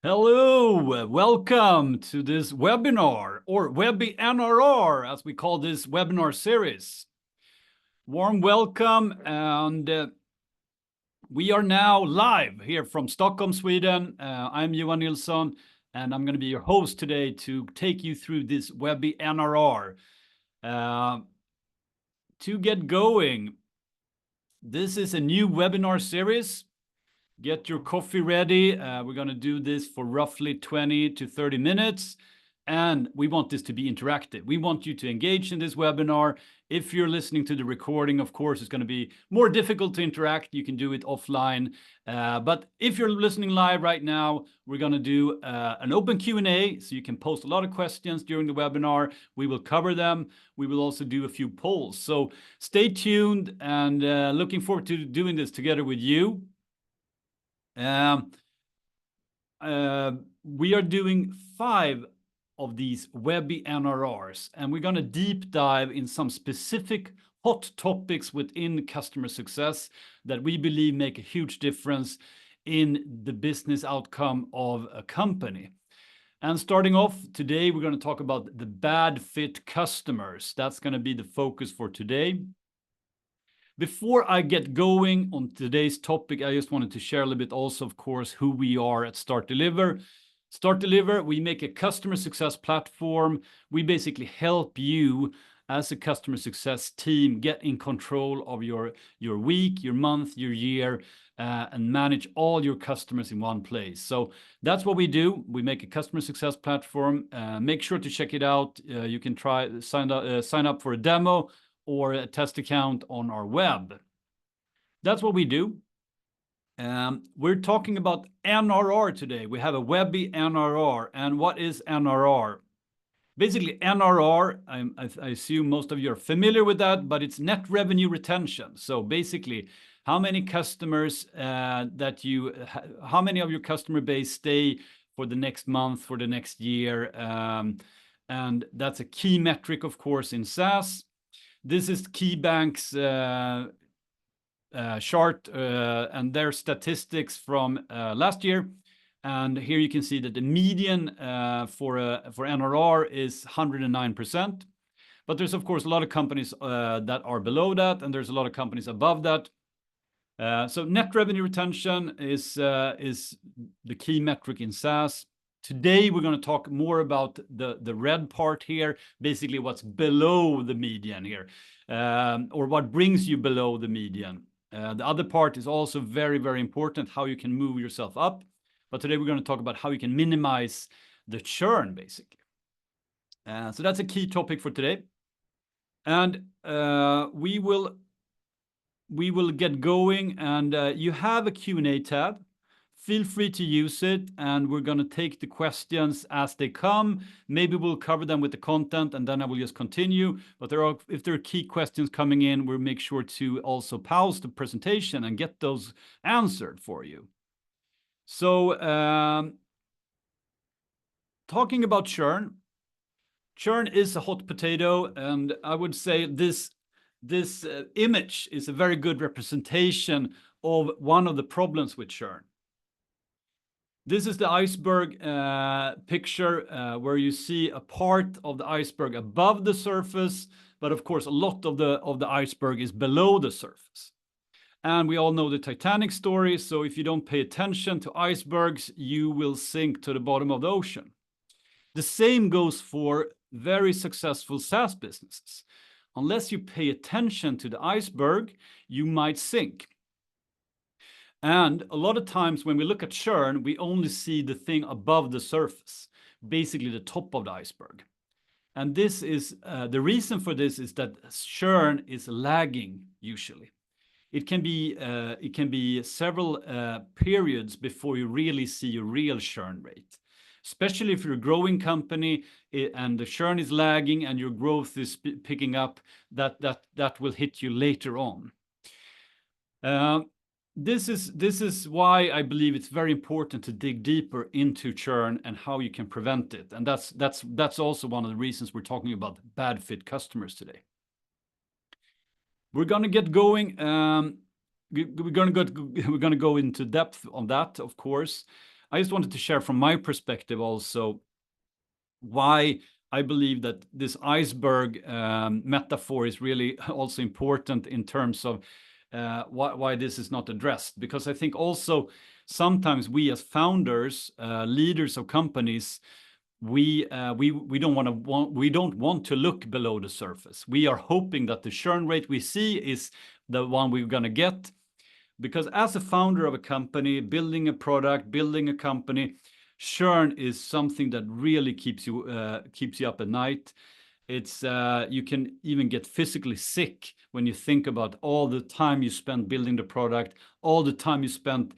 Hello, welcome to this webinar, or WebiNRR, as we call this webinar series. Warm welcome, and we are now live here from Stockholm, Sweden. I'm Johan Nilsson, and I'm going to be your host today to take you through this WebiNRR. To get going, this is a new webinar series. Get your coffee ready. We're going to do this for roughly 20 to 30 minutes. And we want this to be interactive. We want you to engage in this webinar. If you're listening to the recording, of course, it's going to be more difficult to interact. You can do it offline. But if you're listening live right now, we're going to do an open Q&A. So you can post a lot of questions during the webinar. We will cover them. We will also do a few polls. So stay tuned, and looking forward to doing this together with you. We are doing 5 of these WebiNRRs, and we're going to deep dive in some specific hot topics within customer success that we believe make a huge difference in the business outcome of a company. And starting off today, we're going to talk about the bad fit customers. That's going to be the focus for today. Before I get going on today's topic, I just wanted to share a little bit also, of course, who we are at Startdeliver. Startdeliver, we make a customer success platform. We basically help you as a customer success team get in control of your week, your month, your year, and manage all your customers in one place. So that's what we do. We make a customer success platform. Make sure to check it out. You can sign up for a demo or a test account on our web. That's what we do. We're talking about NRR today. We have a WebiNRR. And what is NRR? Basically, NRR, I assume most of you are familiar with that, but it's net revenue retention. So basically, how many customers how many of your customer base stay for the next month, for the next year? And that's a key metric, of course, in SaaS. This is KeyBank's chart and their statistics from last year. And here you can see that the median for NRR is 109%. But there's, of course, a lot of companies that are below that, and there's a lot of companies above that. So net revenue retention is the key metric in SaaS. Today, we're going to talk more about the red part here, basically what's below the median here, or what brings you below the median. The other part is also very, very important, how you can move yourself up. But today, we're going to talk about how you can minimize the churn, basically. So that's a key topic for today. And we will get going, and you have a Q&A tab. Feel free to use it, and we're going to take the questions as they come. Maybe we'll cover them with the content, and then I will just continue. But if there are key questions coming in, we'll make sure to also pause the presentation and get those answered for you. So talking about churn. Churn is a hot potato, and I would say this image is a very good representation of one of the problems with churn. This is the iceberg picture where you see a part of the iceberg above the surface, but of course a lot of the iceberg is below the surface. And we all know the Titanic story, so if you don't pay attention to icebergs, you will sink to the bottom of the ocean. The same goes for very successful SaaS businesses. Unless you pay attention to the iceberg, you might sink. And a lot of times when we look at churn, we only see the thing above the surface, basically the top of the iceberg. And this is the reason for this is that churn is lagging usually. It can be several periods before you really see a real churn rate. Especially if you're a growing company and the churn is lagging and your growth is picking up, that will hit you later on. This is why I believe it's very important to dig deeper into churn and how you can prevent it. And that's also one of the reasons we're talking about bad fit customers today. We're going to get going. We're going to go into depth on that, of course. I just wanted to share from my perspective also why I believe that this iceberg metaphor is really also important in terms of why this is not addressed. Because I think also sometimes we as founders, leaders of companies, we don't want to look below the surface. We are hoping that the churn rate we see is the one we're going to get, because as a founder of a company, building a product, building a company, churn is something that really keeps you up at night. It's you can even get physically sick when you think about all the time you spend building the product, all the time you spent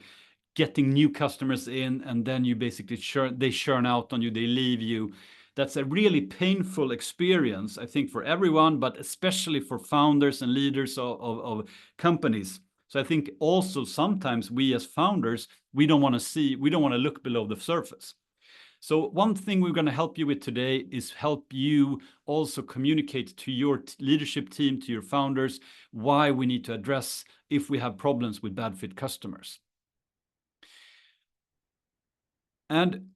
getting new customers in, and then you basically churn out on you, they leave you. That's a really painful experience, I think, for everyone, but especially for founders and leaders of companies. So I think also sometimes we as founders, we don't want to look below the surface. So one thing we're going to help you with today is help you also communicate to your leadership team, to your founders, why we need to address if we have problems with bad fit customers. And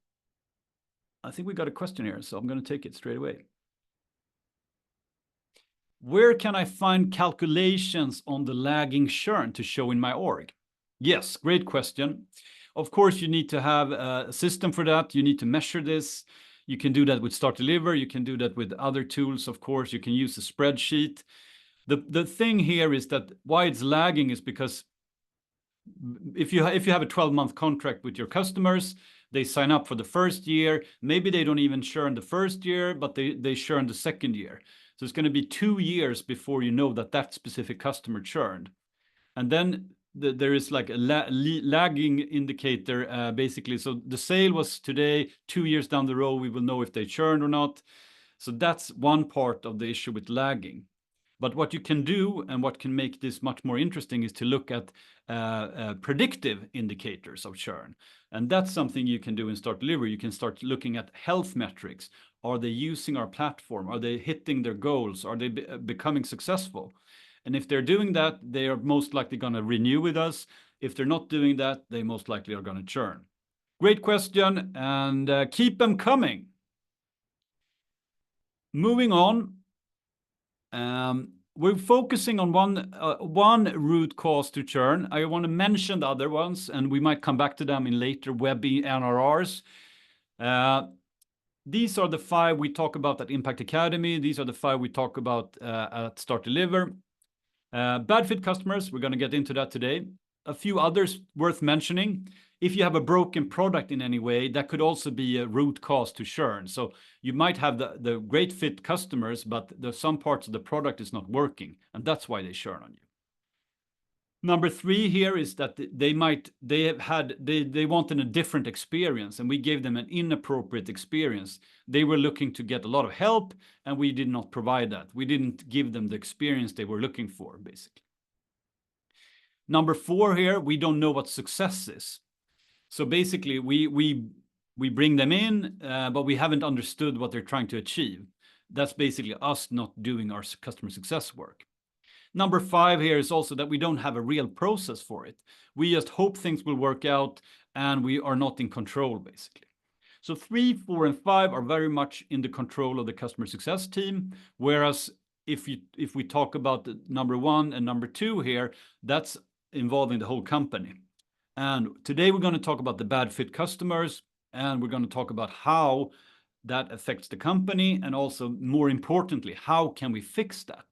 I think we got a question here, so I'm going to take it straight away. Where can I find calculations on the lagging churn to show in my org? Yes, great question. Of course, you need to have a system for that. You need to measure this. You can do that with Startdeliver. You can do that with other tools. Of course, you can use a spreadsheet. The thing here is that why it's lagging is because if you have a 12-month contract with your customers, they sign up for the first year. Maybe they don't even churn the first year, but they churn the second year. So it's going to be 2 years before you know that specific customer churned. And then there is like a lagging indicator, basically. So the sale was today, 2 years down the road, we will know if they churned or not. So that's one part of the issue with lagging. But what you can do and what can make this much more interesting is to look at predictive indicators of churn. And that's something you can do in Startdeliver. You can start looking at health metrics. Are they using our platform? Are they hitting their goals? Are they becoming successful? And if they're doing that, they are most likely going to renew with us. If they're not doing that, they most likely are going to churn. Great question, and keep them coming. Moving on. We're focusing on one root cause to churn. I want to mention the other ones, and we might come back to them in later WebiNRRs. These are the 5 we talk about at Impact Academy. These are the 5 we talk about at Startdeliver. Bad fit customers, we're going to get into that today. A few others worth mentioning. If you have a broken product in any way, that could also be a root cause to churn. So you might have the great fit customers, but there's some parts of the product is not working, and that's why they churn on you. Number 3 here is that they wanted a different experience, and we gave them an inappropriate experience. They were looking to get a lot of help, and we did not provide that. We didn't give them the experience they were looking for, basically. Number 4 here, we don't know what success is. So basically, we bring them in, but we haven't understood what they're trying to achieve. That's basically us not doing our customer success work. Number 5 here is also that we don't have a real process for it. We just hope things will work out, and we are not in control, basically. So 3, 4, and 5 are very much in the control of the customer success team, whereas if we talk about the number 1 and number 2 here, that's involving the whole company. And today we're going to talk about the bad fit customers, and we're going to talk about how that affects the company, and also, more importantly, how can we fix that?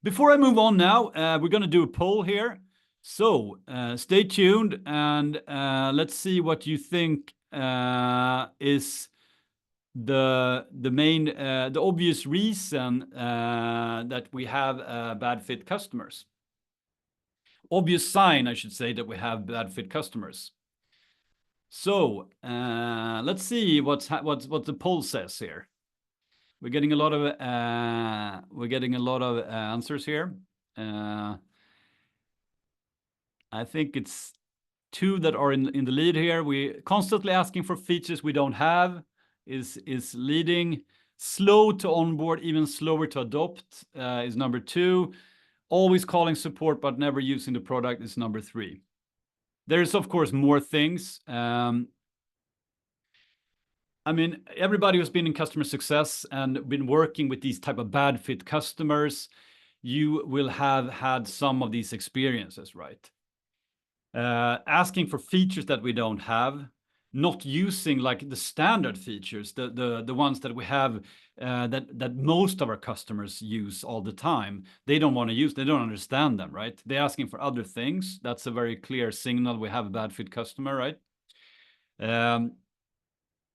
Before I move on now, we're going to do a poll here. So stay tuned, and let's see what you think is the obvious reason that we have bad fit customers. Obvious sign, I should say, that we have bad fit customers. So let's see what the poll says here. We're getting a lot of answers here. I think it's 2 that are in the lead here. We constantly asking for features we don't have is leading. Slow to onboard, even slower to adopt is number 2. Always calling support but never using the product is number 3. There's of course more things. I mean, everybody who's been in customer success and been working with these type of bad fit customers, you will have had some of these experiences, right? Asking for features that we don't have, not using like the standard features, the ones that we have, that most of our customers use all the time. They don't want to use, they don't understand them, right? They're asking for other things. That's a very clear signal we have a bad fit customer, right?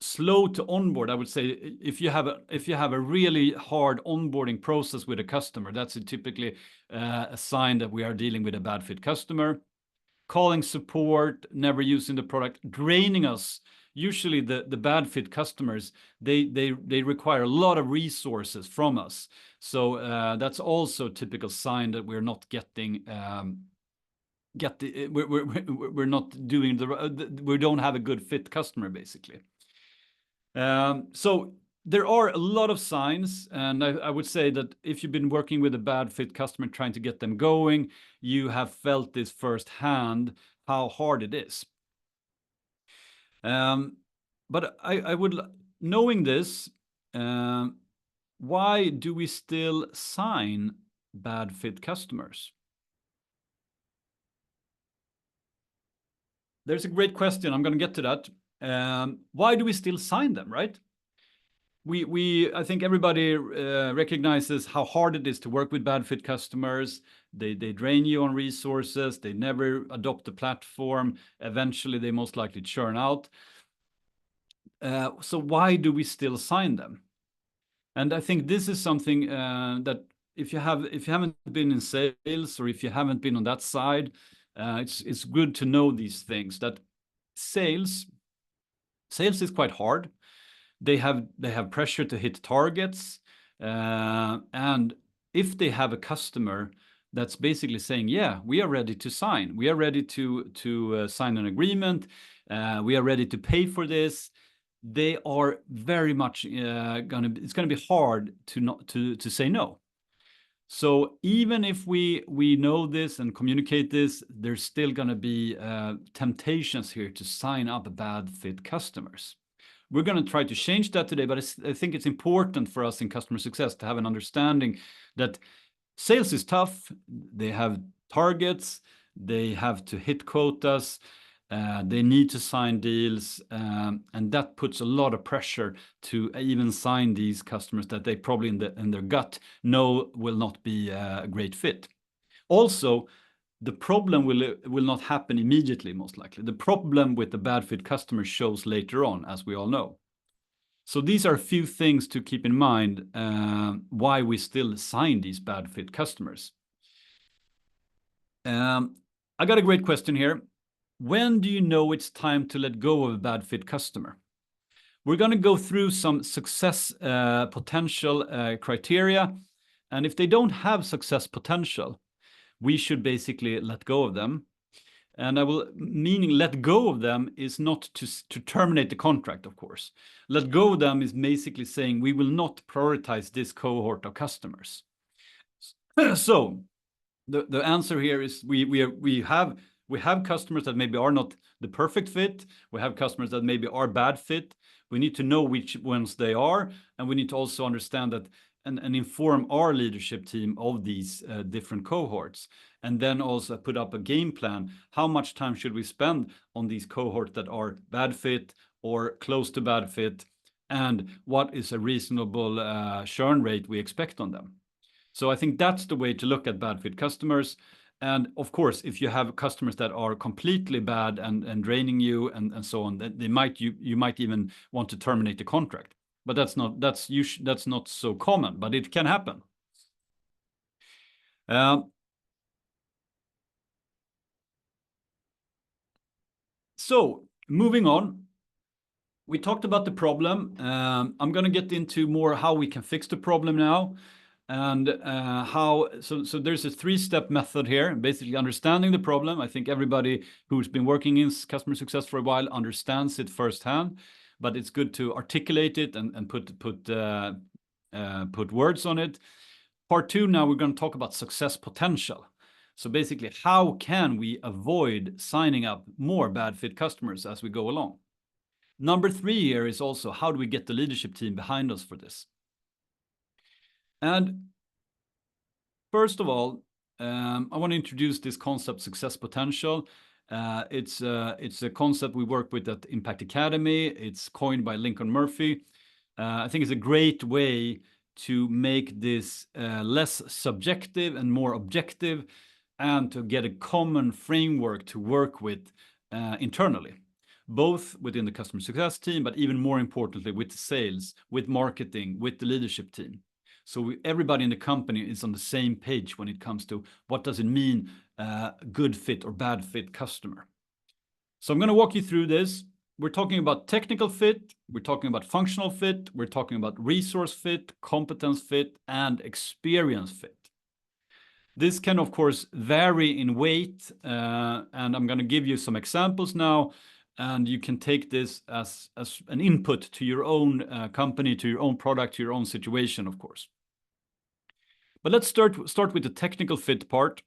Slow to onboard, I would say. If you have a really hard onboarding process with a customer, that's typically a sign that we are dealing with a bad fit customer. Calling support, never using the product, draining us. Usually the bad fit customers, they require a lot of resources from us. So that's also a typical sign that we're not getting we're not doing we don't have a good fit customer, basically. So there are a lot of signs, and I would say that if you've been working with a bad fit customer trying to get them going, you have felt this firsthand, how hard it is. But I would, knowing this, why do we still sign bad fit customers? There's a great question. I'm going to get to that. Why do we still sign them, right? I think everybody recognizes how hard it is to work with bad fit customers. They drain you on resources. They never adopt the platform. Eventually, they most likely churn out. So why do we still sign them? And I think this is something that if you haven't been in sales, or if you haven't been on that side, it's good to know these things. That sales is quite hard. They have pressure to hit targets, and if they have a customer that's basically saying, yeah, we are ready to sign, we are ready to sign an agreement, we are ready to pay for this, they are very much it's gonna be hard to say no. So even if we know this and communicate this, there's still gonna be temptations here to sign up bad fit customers. We're going to try to change that today, but I think it's important for us in customer success to have an understanding that sales is tough. They have targets, they have to hit quotas, they need to sign deals, and that puts a lot of pressure to even sign these customers that they probably in their gut know will not be a great fit. Also, the problem will not happen immediately, most likely. The problem with the bad fit customer shows later on, as we all know. So these are a few things to keep in mind why we still sign these bad fit customers. I got a great question here. When do you know it's time to let go of a bad fit customer? We're going to go through some success potential criteria, and if they don't have success potential, we should basically let go of them. And meaning let go of them is not to terminate the contract, of course. Let go of them is basically saying we will not prioritize this cohort of customers. So the answer here is we have customers that maybe are not the perfect fit. We have customers that maybe are bad fit. We need to know which ones they are, and we need to also understand that and inform our leadership team of these different cohorts, and then also put up a game plan. How much time should we spend on these cohorts that are bad fit or close to bad fit, and what is a reasonable churn rate we expect on them? So I think that's the way to look at bad fit customers. And of course, if you have customers that are completely bad and draining you and so on, you might even want to terminate the contract. But that's not so common, but it can happen. So moving on, we talked about the problem. I'm going to get into more how we can fix the problem now, and so there's a 3-step method here, basically understanding the problem. I think everybody who's been working in customer success for a while understands it firsthand, but it's good to articulate it and put words on it. Part 2, now we're going to talk about success potential. So basically, how can we avoid signing up more bad fit customers as we go along? Number 3 here is also, how do we get the leadership team behind us for this? And first of all, I want to introduce this concept, success potential. It's a concept we work with at Impact Academy. It's coined by Lincoln Murphy. I think it's a great way to make this less subjective and more objective, and to get a common framework to work with internally, both within the customer success team, but even more importantly, with sales, with marketing, with the leadership team. So everybody in the company is on the same page when it comes to what does it mean, good fit or bad fit customer. So I'm going to walk you through this. We're talking about technical fit, we're talking about functional fit, we're talking about resource fit, competence fit, and experience fit. This can, of course, vary in weight, and I'm going to give you some examples now, and you can take this as an input to your own company, to your own product, to your own situation, of course. But let's start with the technical fit part.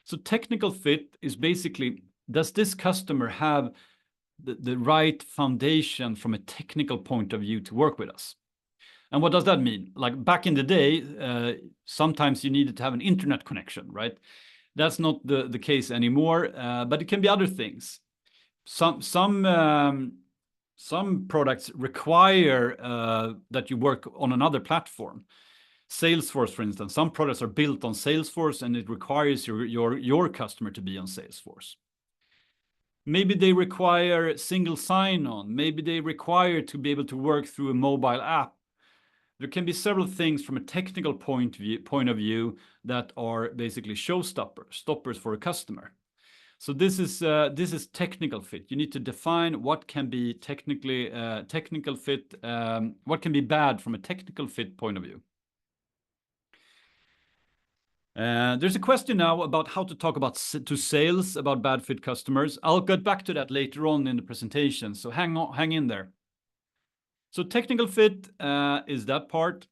So technical fit is basically, does this customer have the right foundation from a technical point of view to work with us? And what does that mean? Like back in the day, sometimes you needed to have an internet connection, right? That's not the case anymore, but it can be other things. Some products require that you work on another platform. Salesforce, for instance, some products are built on Salesforce, and it requires your customer to be on Salesforce. Maybe they require single sign-on. Maybe they require to be able to work through a mobile app. There can be several things from a technical point of view that are basically stoppers for a customer. So this is technical fit. You need to define what can be technical fit, what can be bad from a technical fit point of view. There's a question now about how to talk about to sales about bad fit customers. I'll get back to that later on in the presentation, so hang in there. So technical fit is that part.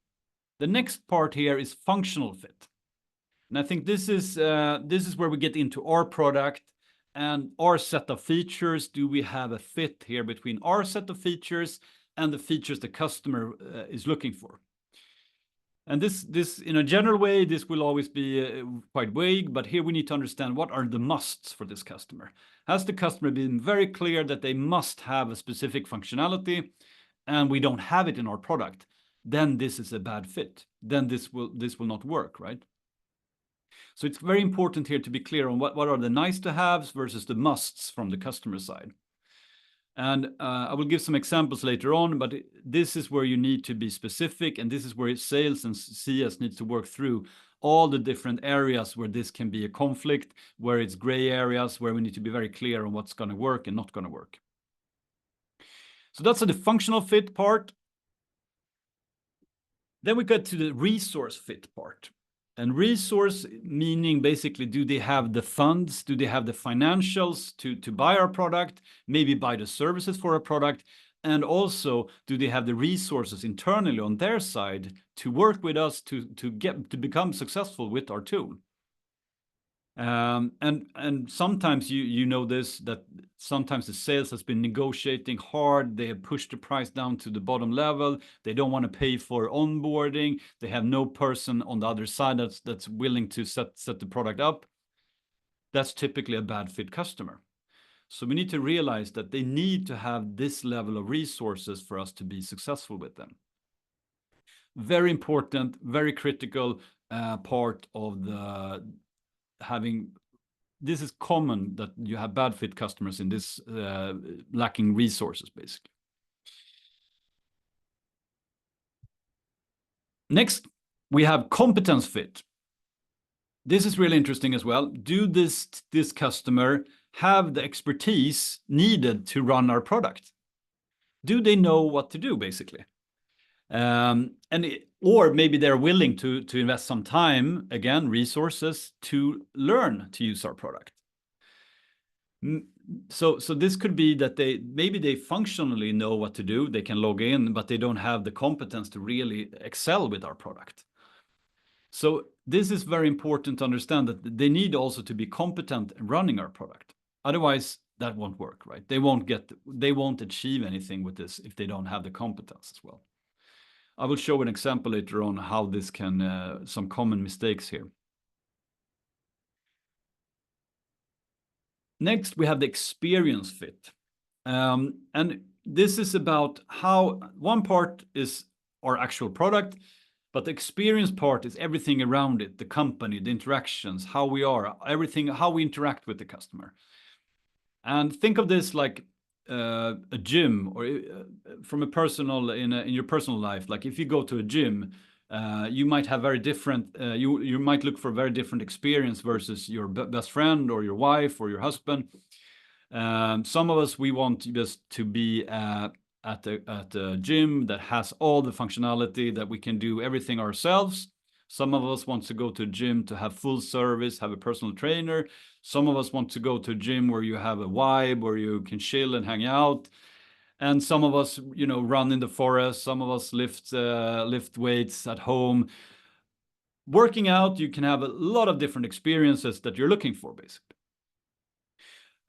The next part here is functional fit, and I think this is where we get into our product and our set of features. Do we have a fit here between our set of features and the features the customer is looking for? And this in a general way, this will always be quite vague, but here we need to understand what are the musts for this customer. Has the customer been very clear that they must have a specific functionality, and we don't have it in our product? Then this is a bad fit. Then this will not work, right? So it's very important here to be clear on what are the nice to haves versus the musts from the customer side. And I will give some examples later on, but this is where you need to be specific, and this is where sales and CS needs to work through all the different areas where this can be a conflict, where it's gray areas, where we need to be very clear on what's going to work and not going to work. So that's the functional fit part. Then we get to the resource fit part. And resource meaning basically, do they have the funds? Do they have the financials to buy our product, maybe buy the services for a product? And also, do they have the resources internally on their side to work with us to become successful with our tool? And sometimes you know this, that sometimes the sales has been negotiating hard. They have pushed the price down to the bottom level. They don't want to pay for onboarding. They have no person on the other side that's willing to set the product up. That's typically a bad fit customer. So we need to realize that they need to have this level of resources for us to be successful with them. Very important, very critical part of the this is common that you have bad fit customers in this lacking resources, basically. Next, we have competence fit. This is really interesting as well. Do this customer have the expertise needed to run our product? Do they know what to do, basically? Or maybe they're willing to invest some time, again, resources, to learn to use our product. So this could be that maybe they functionally know what to do, they can log in, but they don't have the competence to really excel with our product. So this is very important to understand, that they need also to be competent in running our product. Otherwise, that won't work, right? They won't achieve anything with this if they don't have the competence as well. I will show an example later on how this can, some common mistakes here. Next, we have the experience fit. And this is about how one part is our actual product, but the experience part is everything around it, the company, the interactions, how we are, everything, how we interact with the customer. And think of this like a gym, or from a personal, in your personal life. Like if you go to a gym, you might have very different, you might look for a very different experience versus your best friend or your wife or your husband. Some of us, we want just to be at a gym that has all the functionality, that we can do everything ourselves. Some of us want to go to a gym to have full service, have a personal trainer. Some of us want to go to a gym where you have a vibe, where you can chill and hang out. And some of us, run in the forest. Some of us lift weights at home. Working out, you can have a lot of different experiences that you're looking for, basically.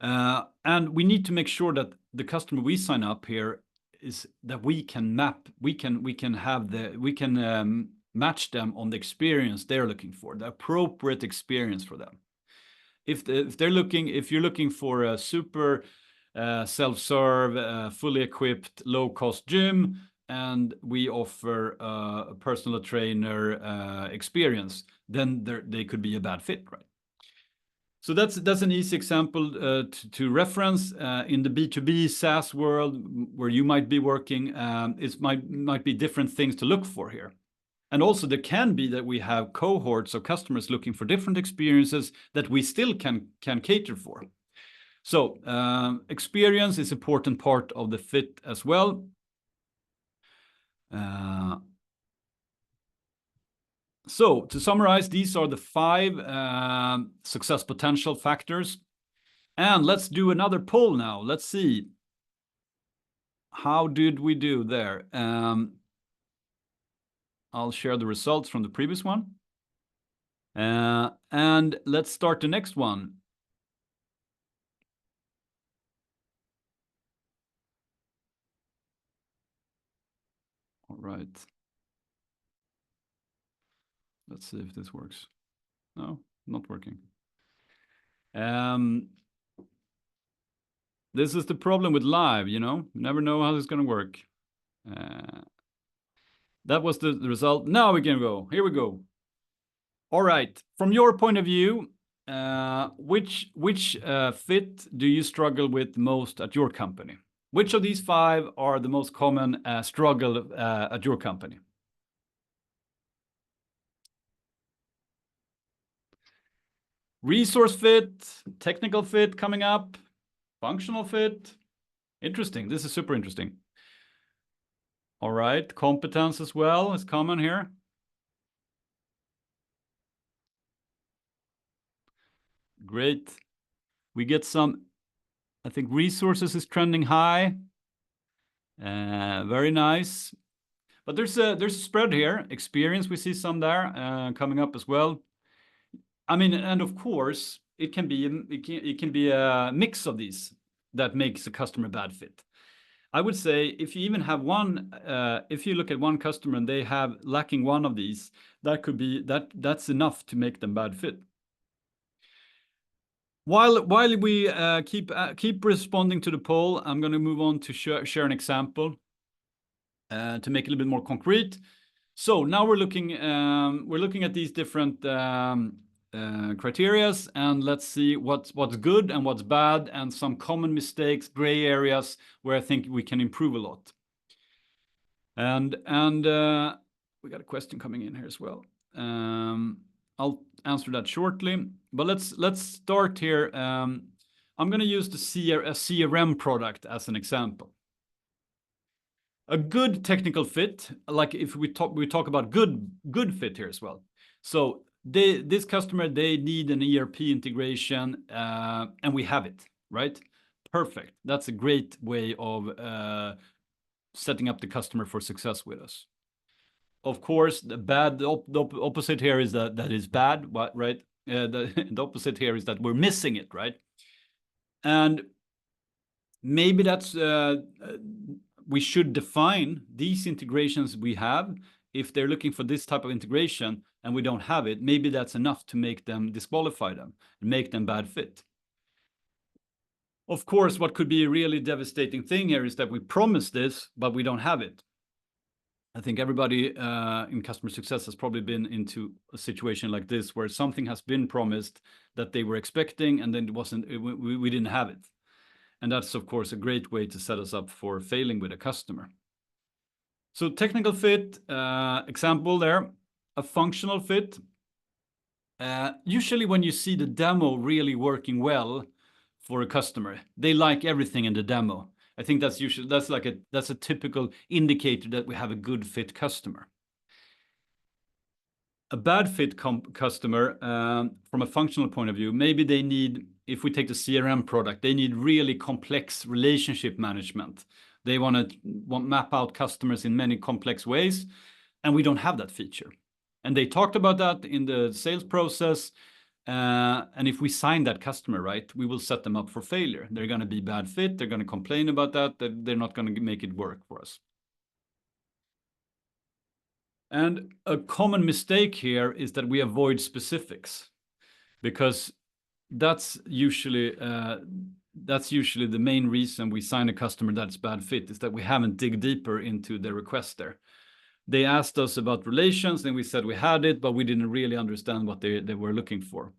And we need to make sure that the customer we sign up here is that we can match them on the experience they're looking for, the appropriate experience for them. If you're looking for a super self-serve, fully equipped, low-cost gym, and we offer a personal trainer experience, then they could be a bad fit, right? So that's an easy example to reference. In the B2B SaaS world where you might be working, it might be different things to look for here. And also there can be that we have cohorts of customers looking for different experiences that we still can cater for. So experience is an important part of the fit as well. So to summarize, these are the 5 success potential factors. And let's do another poll now. Let's see. How did we do there? I'll share the results from the previous one. And let's start the next one. All right. Let's see if this works. No, not working. This is the problem with live, you never know how this is going to work. That was the result. Now we can go. Here we go. All right. From your point of view, which fit do you struggle with most at your company? Which of these 5 are the most common struggle at your company? Resource fit, technical fit coming up, functional fit. Interesting. This is super interesting. All right. Competence as well is common here. Great. We get some, I think resources is trending high. Very nice. But there's a spread here. Experience, we see some there coming up as well. I mean, and of course, it can be a mix of these that makes a customer bad fit. I would say if you even have one, if you look at one customer and they have lacking one of these, that could be that's enough to make them bad fit. While we keep responding to the poll, I'm going to move on to share an example to make it a little bit more concrete. So now we're looking at these different criterias, and let's see what's good and what's bad, and some common mistakes, gray areas where I think we can improve a lot. And we got a question coming in here as well. I'll answer that shortly, but let's start here. I'm going to use a CRM product as an example. A good technical fit, like if we talk about good fit here as well. So this customer, they need an ERP integration, and we have it, right? Perfect. That's a great way of setting up the customer for success with us. of course, the opposite here is that is bad, right? The opposite here is that we're missing it, right? And maybe that's we should define these integrations we have. If they're looking for this type of integration and we don't have it, maybe that's enough to make them disqualify them and make them bad fit. Of course, what could be a really devastating thing here is that we promise this, but we don't have it. I think everybody in customer success has probably been into a situation like this, where something has been promised that they were expecting, and then it wasn't. We didn't have it, and that's of course a great way to set us up for failing with a customer. So technical fit example there, a functional fit. Usually, when you see the demo really working well for a customer, they like everything in the demo. I think that's usually that's a typical indicator that we have a good fit customer. A bad fit customer, from a functional point of view, maybe they need, if we take the CRM product, they need really complex relationship management. They want to map out customers in many complex ways, and we don't have that feature. And they talked about that in the sales process. And if we sign that customer, right, we will set them up for failure. They're going to be bad fit. They're going to complain about that. They're not going to make it work for us. And a common mistake here is that we avoid specifics, because that's usually the main reason we sign a customer that's bad fit, is that we haven't dig deeper into the request there. They asked us about relations, and we said we had it, but we didn't really understand what they were looking for.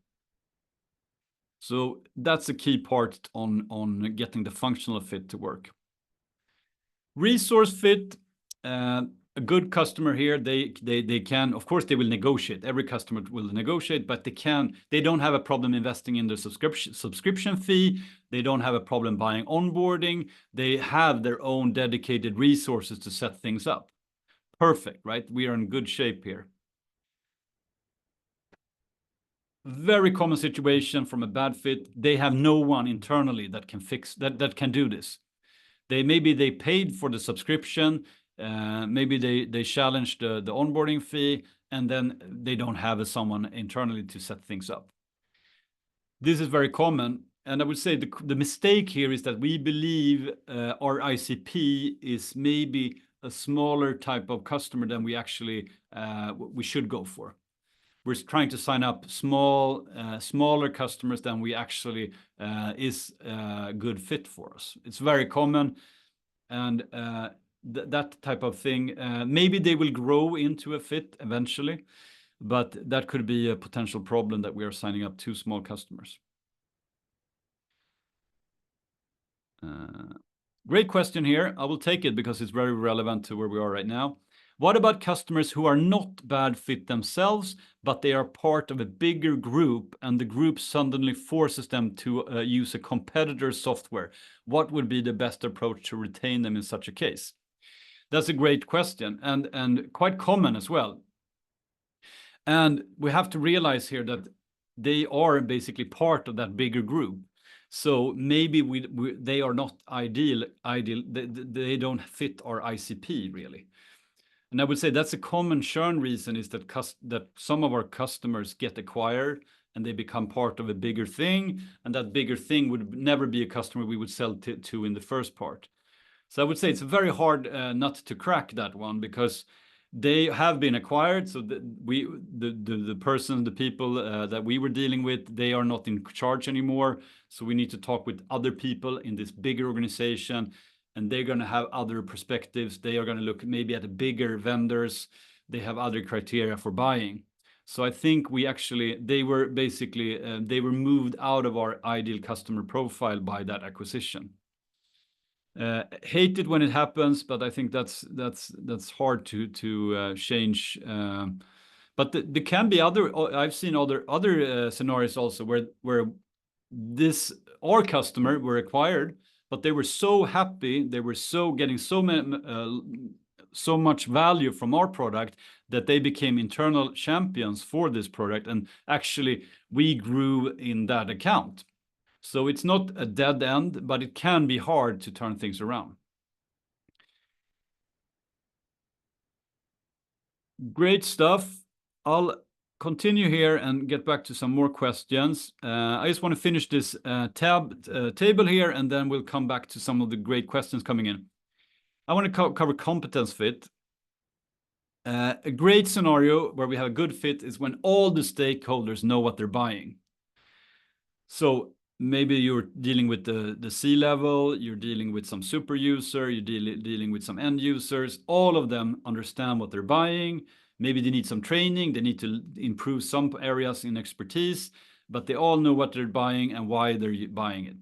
So that's a key part on getting the functional fit to work. Resource fit, a good customer here, they can, of course, they will negotiate. Every customer will negotiate, but they don't have a problem investing in the subscription fee. They don't have a problem buying onboarding. They have their own dedicated resources to set things up. Perfect, right? We are in good shape here. Very common situation from a bad fit. They have no one internally that can fix that can do this. Maybe they paid for the subscription, maybe they challenged the onboarding fee, and then they don't have someone internally to set things up. This is very common, and I would say the mistake here is that we believe our ICP is maybe a smaller type of customer than we actually we should go for. We're trying to sign up smaller customers than we actually is a good fit for us. It's very common, and that type of thing, maybe they will grow into a fit eventually, but that could be a potential problem that we are signing up too small customers. Great question here. I will take it because it's very relevant to where we are right now. What about customers who are not bad fit themselves, but they are part of a bigger group, and the group suddenly forces them to use a competitor's software? What would be the best approach to retain them in such a case? That's a great question, and quite common as well. And we have to realize here that they are basically part of that bigger group. So maybe they are not ideal. They don't fit our ICP really. And I would say that's a common churn reason, is that some of our customers get acquired and they become part of a bigger thing, and that bigger thing would never be a customer we would sell to in the first part. So I would say it's a very hard nut to crack, that one, because they have been acquired. So the people that we were dealing with, they are not in charge anymore. So we need to talk with other people in this bigger organization, and they're going to have other perspectives. They are going to look maybe at the bigger vendors. They have other criteria for buying. So I think they were moved out of our ideal customer profile by that acquisition. Hate it when it happens, but I think that's hard to change. But there can be I've seen other scenarios also where our customer were acquired, but they were so happy, they were getting so much value from our product that they became internal champions for this product, and actually we grew in that account. So it's not a dead end, but it can be hard to turn things around. Great stuff. I'll continue here and get back to some more questions. I just want to finish this table here, and then we'll come back to some of the great questions coming in. I want to cover competence fit. A great scenario where we have a good fit is when all the stakeholders know what they're buying. So maybe you're dealing with the C-level, you're dealing with some super user, you're dealing with some end users. All of them understand what they're buying. Maybe they need some training, they need to improve some areas in expertise, but they all know what they're buying and why they're buying it.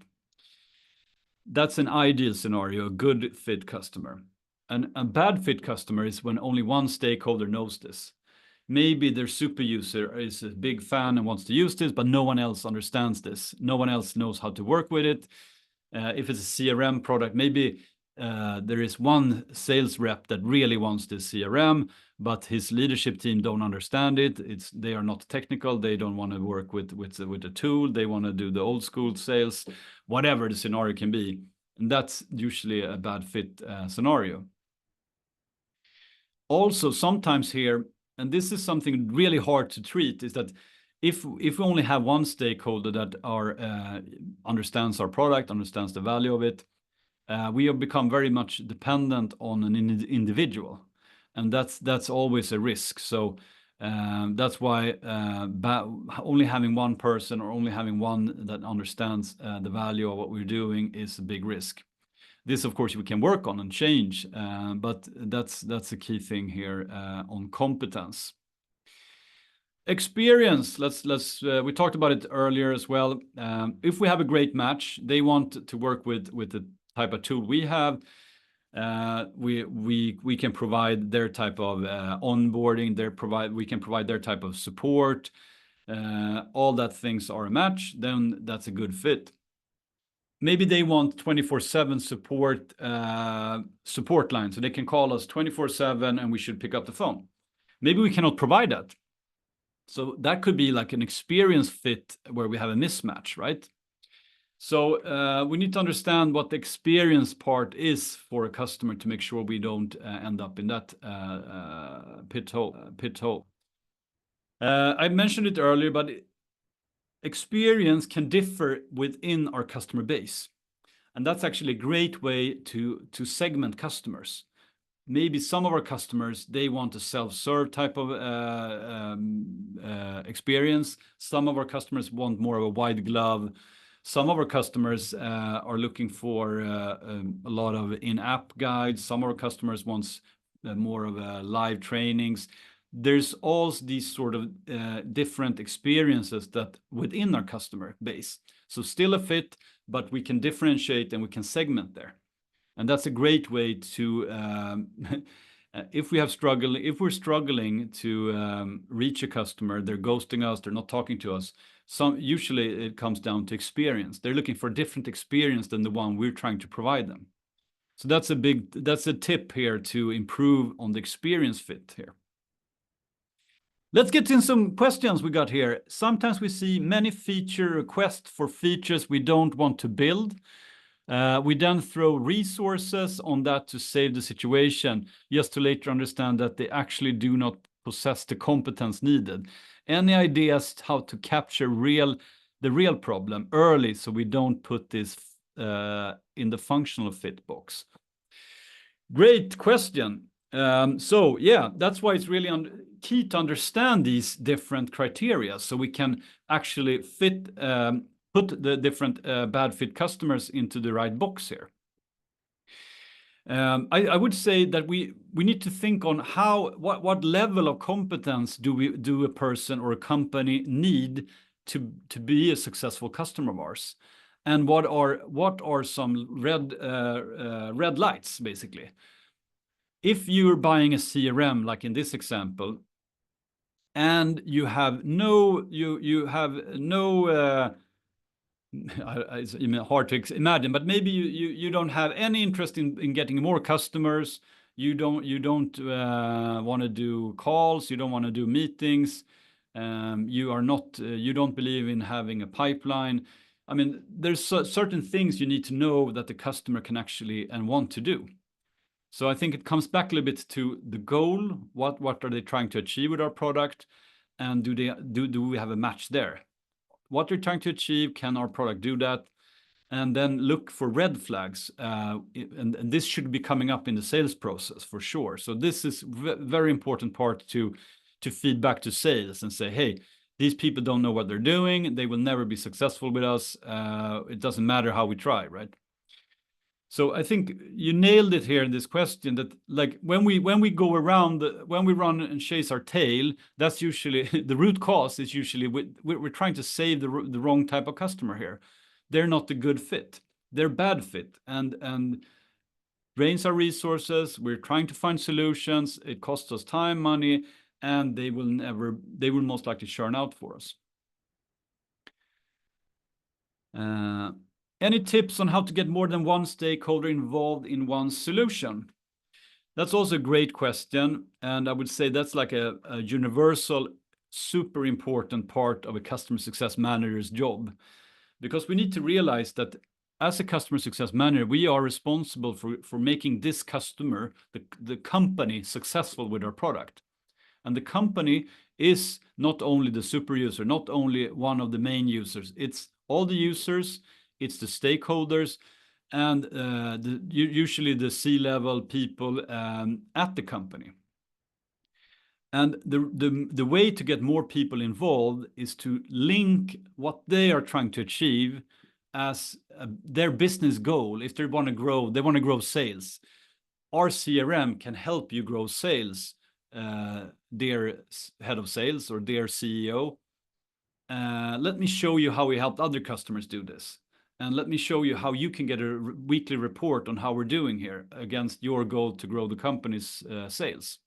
That's an ideal scenario, a good fit customer. And a bad fit customer is when only one stakeholder knows this. Maybe their super user is a big fan and wants to use this, but no one else understands this. No one else knows how to work with it. If it's a CRM product, maybe there is one sales rep that really wants this CRM, but his leadership team don't understand it. They are not technical. They don't want to work with the tool. They want to do the old school sales, whatever the scenario can be. And that's usually a bad fit scenario. Also, sometimes here, and this is something really hard to treat, is that if we only have one stakeholder that understands our product, understands the value of it, we have become very much dependent on an individual, and that's always a risk. So that's why only having one person or only having one that understands the value of what we're doing is a big risk. This, of course, we can work on and change, but that's a key thing here on competence. Experience, we talked about it earlier as well. If we have a great match, they want to work with the type of tool we have. We can provide their type of onboarding. We can provide their type of support. All that things are a match. Then that's a good fit. Maybe they want 24/7 support line, so they can call us 24/7 and we should pick up the phone. Maybe we cannot provide that. So that could be like an experience fit where we have a mismatch, right? So we need to understand what the experience part is for a customer to make sure we don't end up in that pit hole. I mentioned it earlier, but experience can differ within our customer base. And that's actually a great way to segment customers. Maybe some of our customers, they want a self-serve type of experience. Some of our customers want more of a wide glove. Some of our customers are looking for a lot of in-app guides. Some of our customers want more of live trainings. There's all these sort of different experiences that within our customer base. So still a fit, but we can differentiate and we can segment there. And that's a great way to, if we're struggling to reach a customer, they're ghosting us, they're not talking to us. Usually it comes down to experience. They're looking for a different experience than the one we're trying to provide them. So that's a tip here to improve on the experience fit here. Let's get in some questions we got here. Sometimes we see many feature requests for features we don't want to build. We then throw resources on that to save the situation, just to later understand that they actually do not possess the competence needed. Any ideas how to capture the real problem early so we don't put this in the functional fit box? Great question. So yeah, that's why it's really key to understand these different criteria so we can actually put the different bad fit customers into the right box here. I would say that we need to think on what level of competence do a person or a company need to be a successful customer of ours, and what are some red lights basically. If you're buying a CRM, like in this example, and you have no, it's hard to imagine, but maybe you don't have any interest in getting more customers. You don't want to do calls. You don't want to do meetings. You don't believe in having a pipeline. I mean, there's certain things you need to know that the customer can actually and want to do. So I think it comes back a little bit to the goal. What are they trying to achieve with our product? And do we have a match there? What they're trying to achieve, can our product do that? And then look for red flags. And this should be coming up in the sales process for sure. So this is very important part to feed back to sales and say, hey, these people don't know what they're doing. They will never be successful with us. It doesn't matter how we try, right? So I think you nailed it here in this question, that like when we go around, when we run and chase our tail, that's usually the root cause is usually we're trying to save the wrong type of customer here. They're not a good fit. They're bad fit and drains our resources. We're trying to find solutions. It costs us time, money, and they will most likely churn out for us. Any tips on how to get more than one stakeholder involved in one solution? That's also a great question. And I would say that's like a universal, super important part of a customer success manager's job. Because we need to realize that as a customer success manager, we are responsible for making this customer, the company, successful with our product. And the company is not only the super user, not only one of the main users, it's all the users, it's the stakeholders, and usually the C-level people at the company. And the way to get more people involved is to link what they are trying to achieve as their business goal. If they want to grow sales. Our CRM can help you grow sales, dear head of sales or dear CEO. Let me show you how we helped other customers do this. And let me show you how you can get a weekly report on how we're doing here against your goal to grow the company's sales.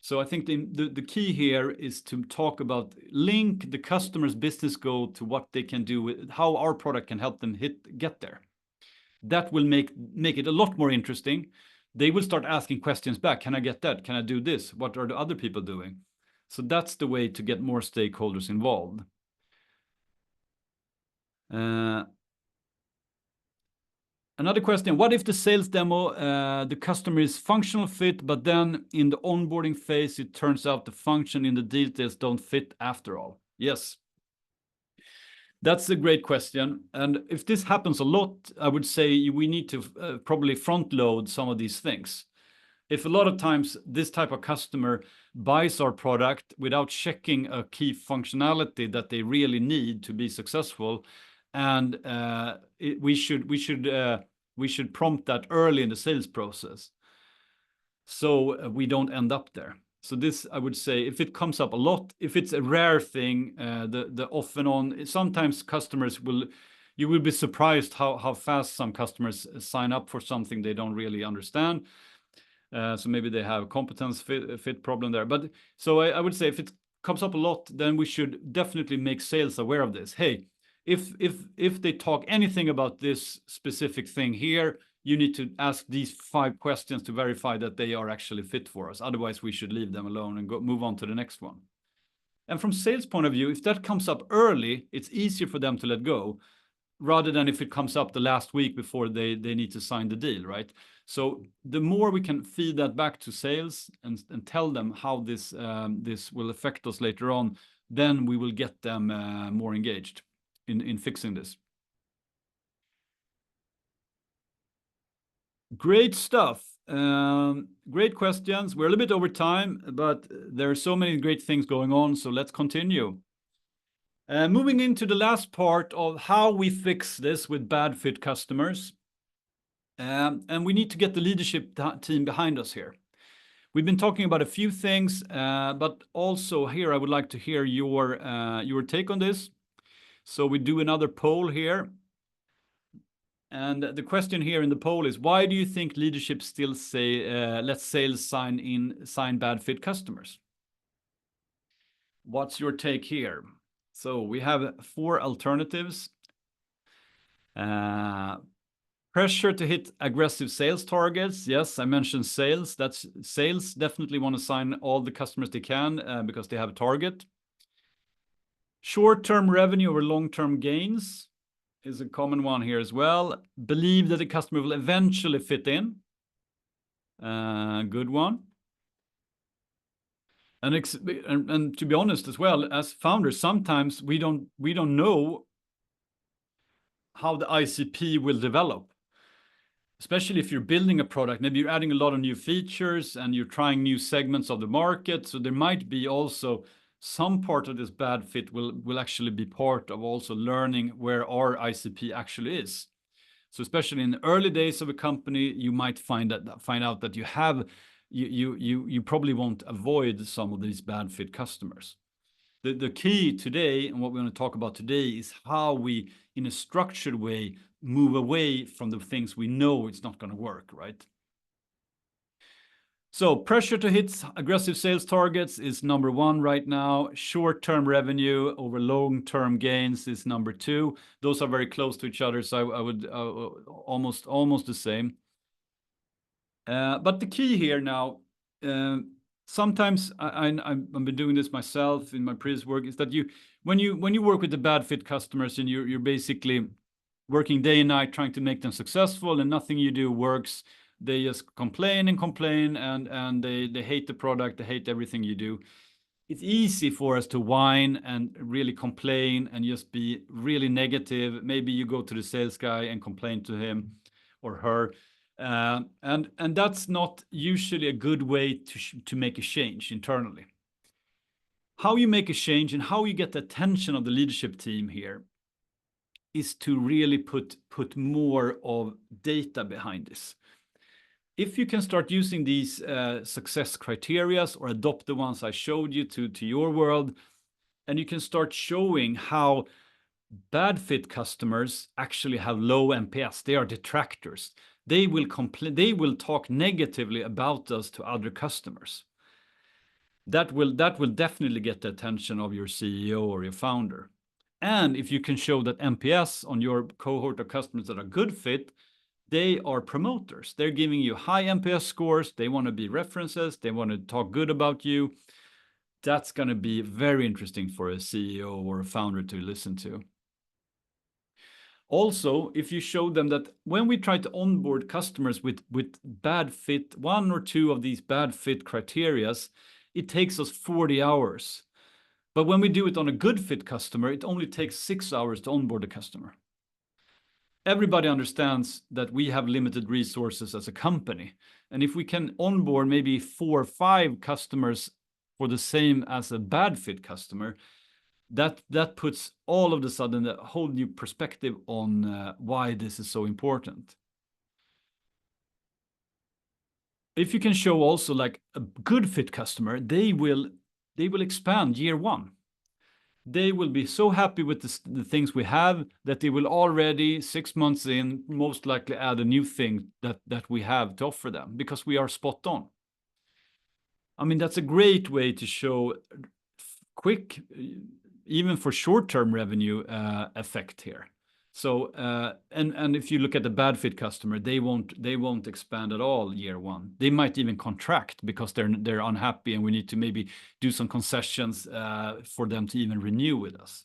So I think the key here is to talk about link the customer's business goal to what they can do with how our product can help them get there. That will make it a lot more interesting. They will start asking questions back. Can I get that? Can I do this? What are the other people doing? So that's the way to get more stakeholders involved. Another question, what if the sales demo, the customer is functional fit, but then in the onboarding phase, it turns out the function in the details don't fit after all? Yes. That's a great question. And if this happens a lot, I would say we need to probably front load some of these things. If a lot of times this type of customer buys our product without checking a key functionality that they really need to be successful, and we should prompt that early in the sales process, so we don't end up there. So this, I would say, if it comes up a lot, if it's a rare thing, the off and on, sometimes customers you will be surprised how fast some customers sign up for something they don't really understand. So maybe they have a competence fit problem there. But so I would say if it comes up a lot, then we should definitely make sales aware of this. Hey, if they talk anything about this specific thing here, you need to ask these 5 questions to verify that they are actually fit for us. Otherwise, we should leave them alone and move on to the next one. And from sales point of view, if that comes up early, it's easier for them to let go, rather than if it comes up the last week before they need to sign the deal, right? So the more we can feed that back to sales and tell them how this will affect us later on, then we will get them more engaged in fixing this. Great stuff. Great questions. We're a little bit over time, but there are so many great things going on, so let's continue. Moving into the last part of how we fix this with bad fit customers. And we need to get the leadership team behind us here. We've been talking about a few things, but also here I would like to hear your take on this. So we do another poll here. And the question here in the poll is, why do you think leadership still say, let sales sign bad fit customers? What's your take here? So we have 4 alternatives. Pressure to hit aggressive sales targets. Yes, I mentioned sales. That's sales definitely want to sign all the customers they can because they have a target. Short-term revenue over long-term gains is a common one here as well. Believe that the customer will eventually fit in. Good one. And to be honest as well, as founders, sometimes we don't know how the ICP will develop. Especially if you're building a product, maybe you're adding a lot of new features and you're trying new segments of the market. So there might be also some part of this bad fit will actually be part of also learning where our ICP actually is. So especially in the early days of a company, you might find out that you probably won't avoid some of these bad fit customers. The key today, and what we're going to talk about today, is how we, in a structured way, move away from the things we know it's not going to work, right? So pressure to hit aggressive sales targets is number one right now. Short-term revenue over long-term gains is number two. Those are very close to each other, so I would almost the same. But the key here now, sometimes I've been doing this myself in my previous work, is that when you work with the bad fit customers and you're basically working day and night trying to make them successful and nothing you do works, they just complain and they hate the product, they hate everything you do. It's easy for us to whine and really complain and just be really negative. Maybe you go to the sales guy and complain to him or her. And that's not usually a good way to make a change internally. How you make a change and how you get the attention of the leadership team here is to really put more of data behind this. If you can start using these success criteria or adopt the ones I showed you to your world, and you can start showing how bad fit customers actually have low NPS. They are detractors. They will complain. They will talk negatively about us to other customers. That will definitely get the attention of your CEO or your founder. And if you can show that NPS on your cohort of customers that are good fit, they are promoters. They're giving you high NPS scores. They want to be references. They want to talk good about you. That's going to be very interesting for a CEO or a founder to listen to. Also, if you show them that when we try to onboard customers with bad fit, one or two of these bad fit criteria, it takes us 40 hours. But when we do it on a good fit customer, it only takes 6 hours to onboard a customer. Everybody understands that we have limited resources as a company. And if we can onboard maybe 4 or 5 customers for the same as a bad fit customer, that puts all of a sudden a whole new perspective on why this is so important. If you can show also like a good fit customer, they will expand year one. They will be so happy with the things we have that they will already 6 months in most likely add a new thing that we have to offer them because we are spot on. I mean, that's a great way to show quick, even for short-term revenue effect here. So and if you look at the bad fit customer, they won't expand at all year one. They might even contract because they're unhappy, and we need to maybe do some concessions for them to even renew with us.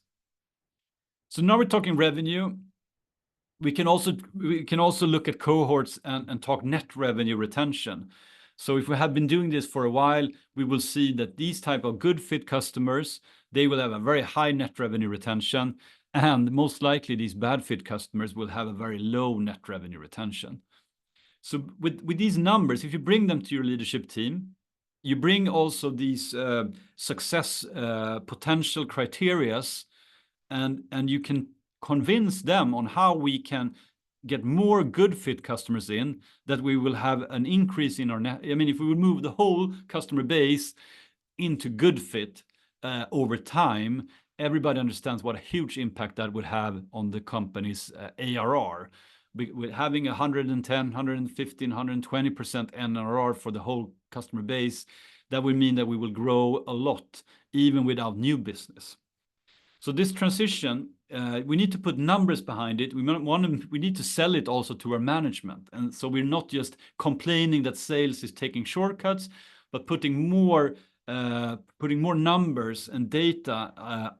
So now we're talking revenue. We can also look at cohorts and talk net revenue retention. So if we have been doing this for a while, we will see that these type of good fit customers, they will have a very high net revenue retention, and most likely these bad fit customers will have a very low net revenue retention. So with these numbers, if you bring them to your leadership team, you bring also these success potential criterias, and you can convince them on how we can get more good fit customers in, that we will have an increase in our net. I mean, if we would move the whole customer base into good fit over time, everybody understands what a huge impact that would have on the company's ARR. With having 110, 115, 120% NRR for the whole customer base, that would mean that we will grow a lot, even without new business. So this transition, we need to put numbers behind it. We need to sell it also to our management. And so we're not just complaining that sales is taking shortcuts, but putting more numbers and data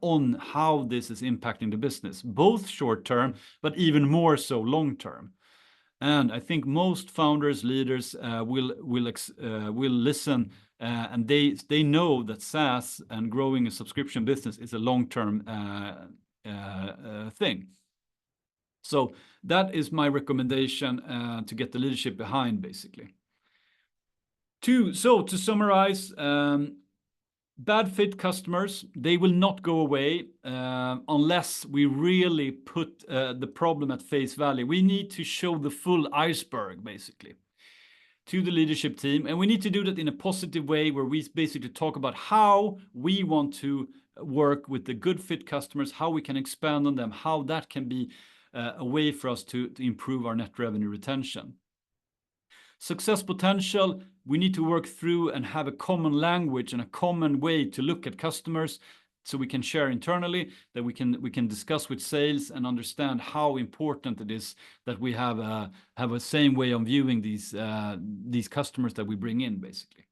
on how this is impacting the business, both short term, but even more so long term. And I think most founders, leaders will listen, and they know that SaaS and growing a subscription business is a long-term thing. So that is my recommendation to get the leadership behind, basically. So to summarize, bad fit customers, they will not go away unless we really put the problem at face value. We need to show the full iceberg, basically, to the leadership team. And we need to do that in a positive way, where we basically talk about how we want to work with the good fit customers, how we can expand on them, how that can be a way for us to improve our net revenue retention. Success potential, we need to work through and have a common language and a common way to look at customers, so we can share internally, that we can discuss with sales and understand how important it is that we have a same way of viewing these customers that we bring in, basically.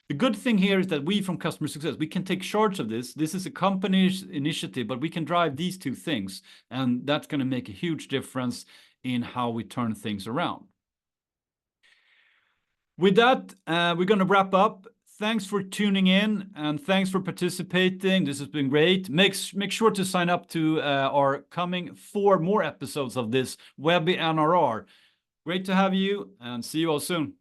The good thing here is that we from customer success, we can take charge of this. This is a company's initiative, but we can drive these two things, and that's going to make a huge difference in how we turn things around. With that, we're going to wrap up. Thanks for tuning in, and thanks for participating. This has been great. Make sure to sign up to our coming 4 more episodes of this WebiNRR. Great to have you, and see you all soon.